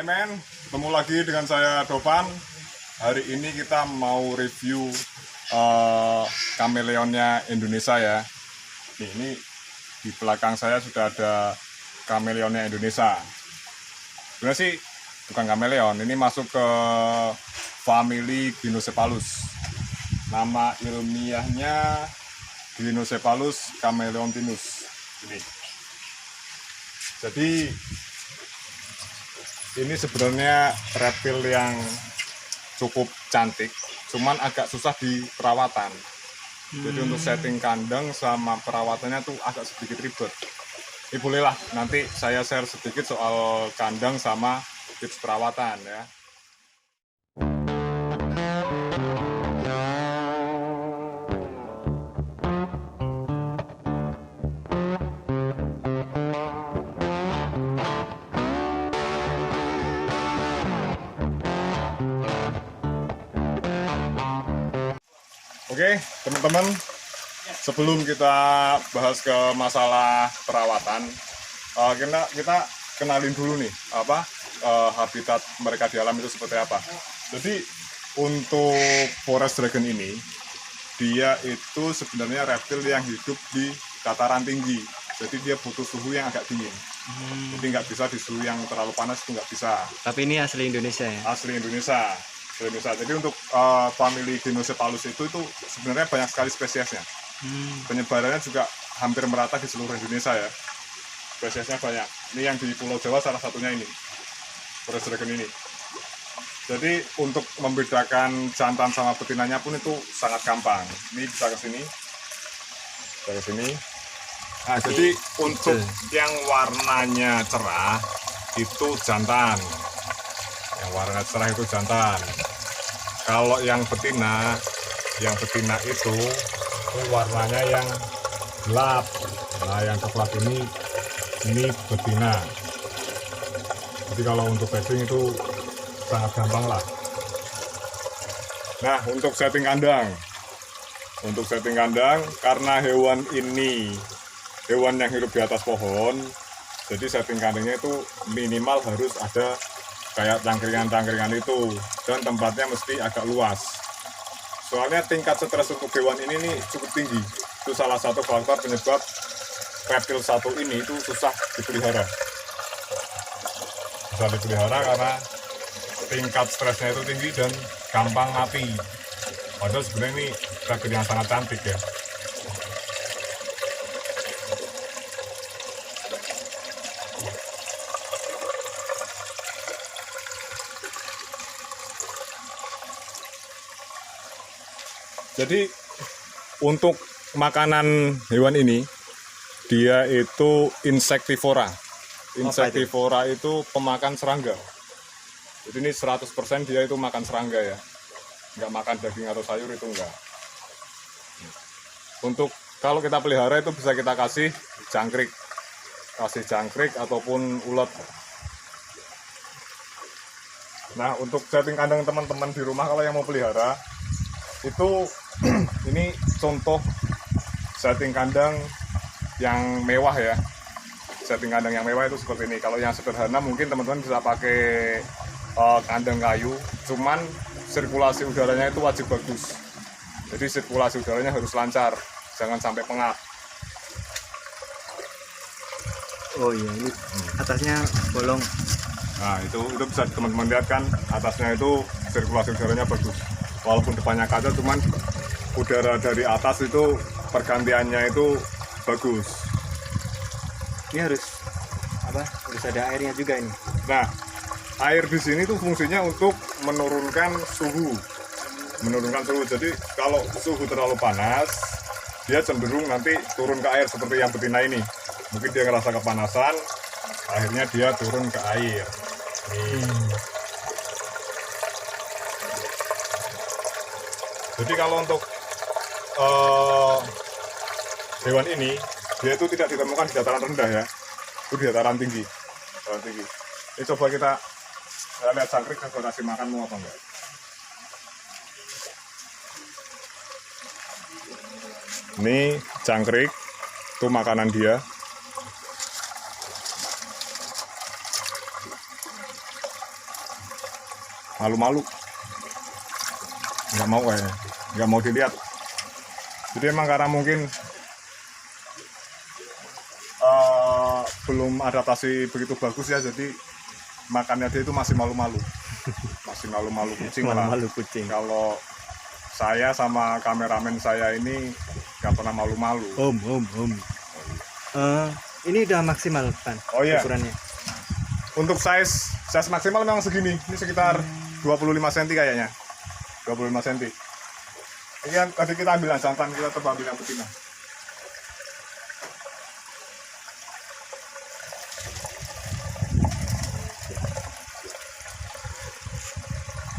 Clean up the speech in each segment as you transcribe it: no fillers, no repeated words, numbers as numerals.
men, ketemu lagi dengan saya Dovan. Hari ini kita mau review kameleonnya Indonesia ya. Ini di belakang saya sudah ada kameleonnya Indonesia. Sebenarnya sih bukan kameleon, ini masuk ke family Gynocephalus. Nama ilmiahnya Gynocephalus chameleontinus. Ini. Jadi ini sebenarnya reptil yang cukup cantik, cuman agak susah di perawatan. Jadi untuk setting kandang sama perawatannya tuh agak sedikit ribet. Ini bolehlah nanti saya share sedikit soal kandang sama tips perawatan ya. Oke, teman-teman, sebelum kita bahas ke masalah perawatan, kita kenalin dulu nih habitat mereka di alam itu seperti apa. Jadi untuk forest dragon ini, dia itu sebenarnya reptil yang hidup di dataran tinggi. Jadi dia butuh suhu yang agak dingin. Jadi nggak bisa di suhu yang terlalu panas, itu nggak bisa. Tapi ini asli Indonesia ya? Asli Indonesia. Jadi untuk family Gynocephalus itu sebenarnya banyak sekali spesiesnya. Penyebarannya juga hampir merata di seluruh Indonesia ya. Spesiesnya banyak. Ini yang di Pulau Jawa salah satunya ini, forest dragon ini. Jadi untuk membedakan jantan sama betinanya pun itu sangat gampang. Ini bisa ke sini, bisa ke sini. Nah, jadi untuk yang warnanya cerah itu jantan. Yang warna cerah itu jantan. Kalau yang betina itu warnanya yang gelap. Nah, yang coklat ini betina. Jadi kalau untuk setting itu sangat gampang lah. Nah, untuk setting kandang. Karena hewan ini hewan yang hidup di atas pohon, jadi setting kandangnya itu minimal harus ada kayak cangkringan itu, dan tempatnya mesti agak luas. Soalnya tingkat stres untuk hewan ini nih cukup tinggi. Itu salah satu faktor penyebab reptil satu ini itu susah dipelihara. Susah dipelihara karena tingkat stresnya itu tinggi dan gampang mati. Padahal sebenarnya ini reptil yang sangat cantik ya. Jadi untuk makanan hewan ini, dia itu insektivora. Insektivora itu pemakan serangga. Jadi ini 100% dia itu makan serangga ya. Nggak makan daging atau sayur, itu enggak. Untuk kalau kita pelihara itu bisa kita kasih jangkrik. Kasih jangkrik ataupun ulet. Nah, untuk setting kandang teman-teman di rumah kalau yang mau pelihara, itu ini contoh setting kandang yang mewah ya. Setting kandang yang mewah itu seperti ini. Kalau yang sederhana mungkin teman-teman bisa pakai kandang kayu, cuman sirkulasi udaranya itu wajib bagus. Jadi sirkulasi udaranya harus lancar, jangan sampai pengap. Oh iya, ini atasnya bolong. Nah, itu bisa teman-teman lihat kan, atasnya itu sirkulasi udaranya bagus. Walaupun depannya kaca, cuman udara dari atas itu pergantiannya itu bagus. Ini harus ada airnya juga ini. Nah, air di sini tuh fungsinya untuk menurunkan suhu. Jadi kalau suhu terlalu panas, dia cenderung nanti turun ke air seperti yang betina ini. Mungkin dia ngerasa kepanasan, akhirnya dia turun ke air. Jadi kalau untuk hewan ini, dia itu tidak ditemukan di dataran rendah ya, itu di dataran tinggi. Ini coba kita lihat jangkrik, coba kasih makan mau apa enggak. Ini jangkrik, itu makanan dia. malu-malu, nggak mau kayaknya, nggak mau dilihat. Jadi emang karena mungkin belum adaptasi begitu bagus ya, jadi makannya dia itu masih malu-malu, masih malu-malu kucing lah. Malu kucing. Kalau saya sama kameramen saya ini nggak pernah malu-malu. Om. Ini udah maksimal kan? Oh iya. Ukurannya. Untuk size maksimal memang segini. Ini sekitar 25 cm kayaknya. 25 cm. Ini kan tadi kita ambil yang jantan, kita coba ambil yang betina.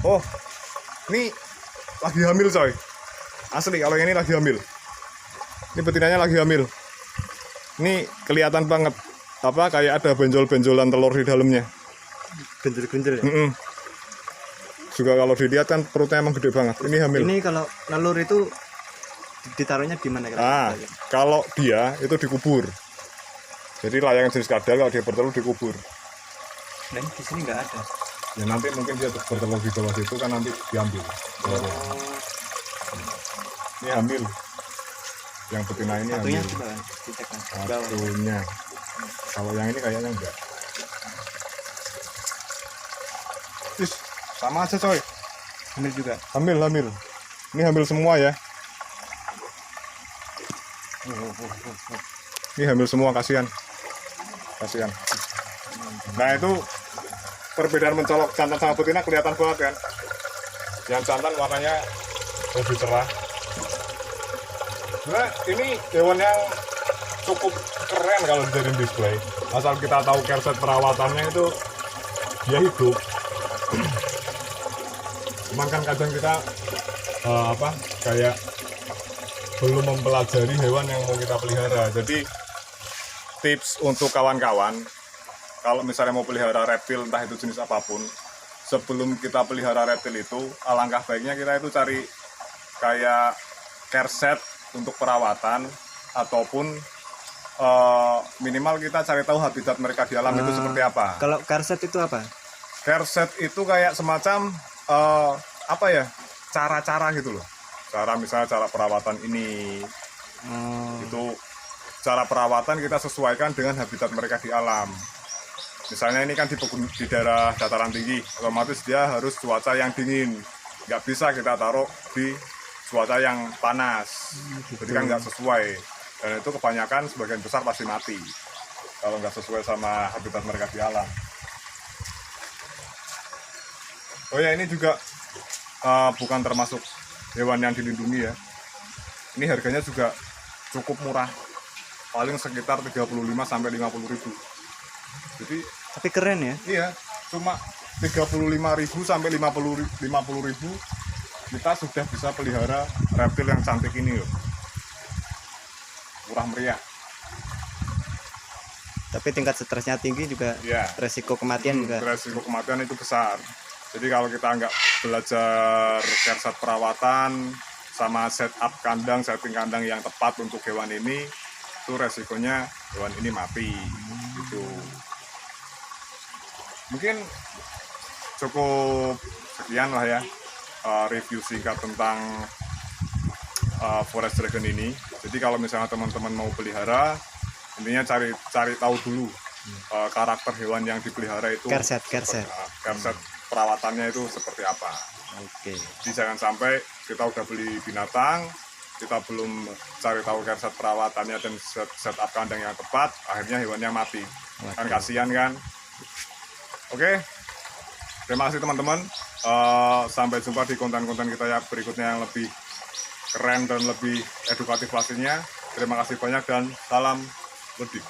Oh, ini lagi hamil coy. Asli kalau ini lagi hamil. Ini betinanya lagi hamil. Ini kelihatan banget apa kayak ada benjol-benjolan telur di dalamnya. Genjer-genjer ya? Juga kalau dilihat kan perutnya emang gede banget. Ini hamil. Ini kalau telur itu ditaruhnya di mana? Kalau dia itu dikubur. Jadi layangan jenis kadal kalau dia bertelur dikubur. Dan di sini nggak ada. Ya nanti mungkin dia bertelur di bawah situ kan nanti diambil. Ini hamil. Yang betina ini satunya hamil. coba dicek kan. Satunya. Kalau yang ini kayaknya enggak. Is, sama aja coy. Hamil juga. Hamil. Ini hamil semua ya. Ini hamil semua, kasihan. Nah itu perbedaan mencolok jantan sama betina kelihatan banget kan. Yang jantan warnanya lebih cerah. Nah ini hewan yang cukup keren kalau dijadiin display. Asal kita tahu kerset perawatannya itu dia hidup. Cuman kan kadang kita kayak belum mempelajari hewan yang mau kita pelihara. Jadi tips untuk kawan-kawan, kalau misalnya mau pelihara reptil entah itu jenis apapun, sebelum kita pelihara reptil itu alangkah baiknya kita itu cari kayak kerset untuk perawatan, ataupun minimal kita cari tahu habitat mereka di alam itu seperti apa. Kalau kerset itu apa? Kerset itu kayak semacam cara-cara gitu loh. Misalnya cara perawatan ini, itu cara perawatan kita sesuaikan dengan habitat mereka di alam. Misalnya ini kan di daerah dataran tinggi, otomatis dia harus cuaca yang dingin. Nggak bisa kita taruh di cuaca yang panas, jadi kan nggak sesuai. Dan itu kebanyakan sebagian besar pasti mati kalau nggak sesuai sama habitat mereka di alam. Oh ya, ini juga bukan termasuk hewan yang dilindungi ya. Ini harganya juga cukup murah, paling sekitar 35 sampai 50 ribu. Jadi tapi keren ya. Iya, cuma 35.000 sampai 50 ribu kita sudah bisa pelihara reptil yang cantik ini loh. Murah meriah. Tapi tingkat stresnya tinggi juga. Ya. Resiko kematian juga. Resiko kematian itu besar. Jadi kalau kita nggak belajar kerset perawatan sama setting kandang yang tepat untuk hewan ini, itu resikonya hewan ini mati. Gitu. Mungkin cukup sekian lah ya review singkat tentang forest dragon ini. Jadi kalau misalnya teman-teman mau pelihara, intinya cari tahu dulu karakter hewan yang dipelihara itu. Kerset perawatannya itu seperti apa. Oke. Jadi jangan sampai kita udah beli binatang, kita belum cari tahu kerset perawatannya dan setup kandang yang tepat, akhirnya hewannya mati. Kan kasihan kan. Oke, terima kasih teman-teman. Sampai jumpa di konten-konten kita ya berikutnya yang lebih keren dan lebih edukatif pastinya. Terima kasih banyak dan salam Ledik.